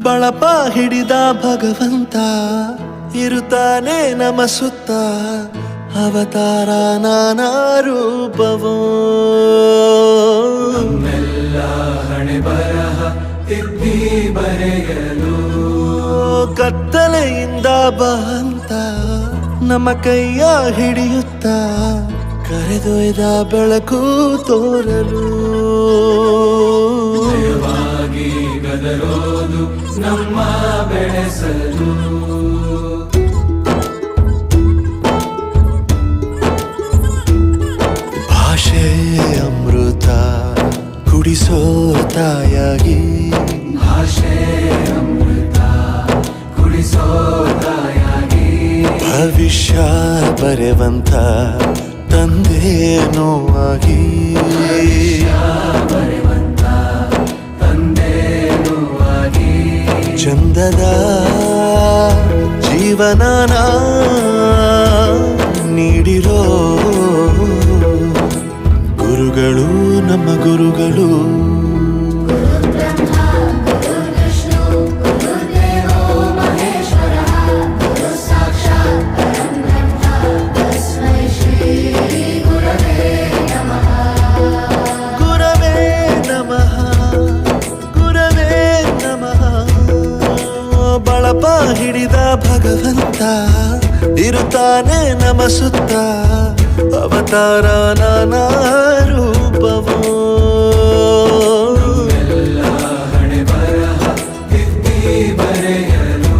ಬಳಪ ಹಿಡಿದ ಭಗವಂತ ಇರುತ್ತಾನೆ ನಮ ಸುತ್ತ ಅವತಾರ ನಾನಾ ರೂಪವೋ ನಮ್ಮೆಲ್ಲ ಹಣೆ ಬರಹ ತಿದ್ದಿ ಬರೆಯಲು ಕತ್ತಲೆಯಿಂದ ಬಂತ ನಮ್ಮ ಕೈಯ ಹಿಡಿಯುತ್ತ ಕರೆದೊಯ್ದ ಬೆಳಕು ತೋರಲು ಜಯವಾಗಿ ಗದರೋದು ನಮ್ಮ ಬೆಳೆಸಲು ಭಾಷೆ ಅಮೃತ ಕುಡಿಸೋ ತಾಯಾಗಿ ಭಾಷೆ ಅಮೃತ ಕುಡಿಸೋ ತಾಯಾಗಿ ಭವಿಷ್ಯ ಬರೆವಂತ ತಂದೇನೋ ಆಗಿ ಬರೆವಂತ ತಂದೇನೂ ಆಗಿ ಚಂದದ ಜೀವನನ ನೀಡಿರೋ ಗುರುಗಳು ನಮ್ಮ ಗುರುಗಳು ಗುರವೇ ನಮಃ ಗುರವೇ ನಮಃ ಬಳಪ ಹಿಡಿದ ಭಗವಂತ ಇರುತ್ತಾನೆ ನಮ ಸುತ್ತ ಅವತಾರ ನಾನಾ ರೂಪವೋ ಎಲ್ಲ ಹಣೆ ಬರಹ ತಿದ್ದಿ ಬರೆಯಲು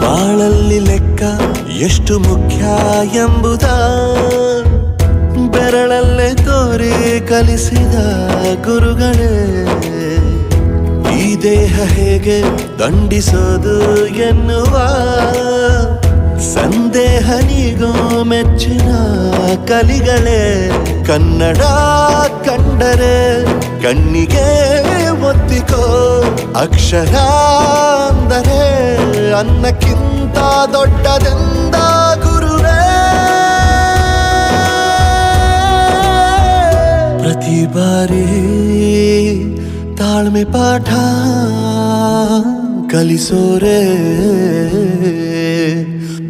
ಬಾಳಲ್ಲಿ ಲೆಕ್ಕ ಎಷ್ಟು ಮುಖ್ಯ ಎಂಬುದ ಬೆರಳಲ್ಲೇ ತೋರಿ ಕಲಿಸಿದ ಗುರುಗಳೇ ಈ ದೇಹ ಹೇಗೆ ದಂಡಿಸೋದು ಎನ್ನುವ ಸಂದೇಹ ನೀಗೋ ಮೆಚ್ಚಿನ ಕಲಿಗಳೇ ಕನ್ನಡ ಕಂಡರೆ ಕಣ್ಣಿಗೆ ಒತ್ತಿಕೋ ಅಕ್ಷರ ಅಂದರೆ ಅನ್ನಕ್ಕಿಂತ ದೊಡ್ಡದೆಂದ ಗುರುವೇ ಪ್ರತಿ ಬಾರಿ ತಾಳ್ಮೆ ಪಾಠ ಕಲಿಸೋರೆ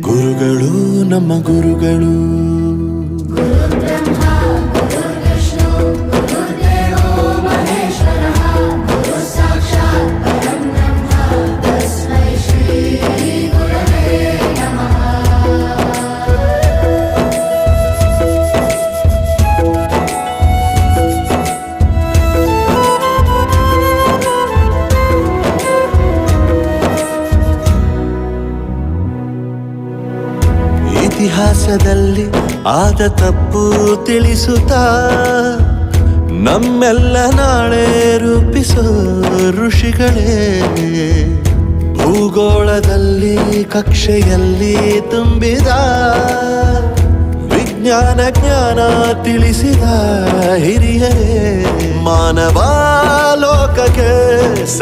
ಗುರುಗಳು ನಮ್ಮ ಗುರುಗಳು ಇತಿಹಾಸದಲ್ಲಿ ಆದ ತಪ್ಪು ತಿಳಿಸುತ್ತಾ ನಮ್ಮೆಲ್ಲ ನಾಳೆ ರೂಪಿಸೋ ಋಷಿಗಳೇ ಭೂಗೋಳದಲ್ಲಿ ಕಕ್ಷೆಯಲ್ಲಿ ತುಂಬಿದ ವಿಜ್ಞಾನ ಜ್ಞಾನ ತಿಳಿಸಿದ ಹಿರಿಯರೇ ಮಾನವ ಲೋಕಕ್ಕೆ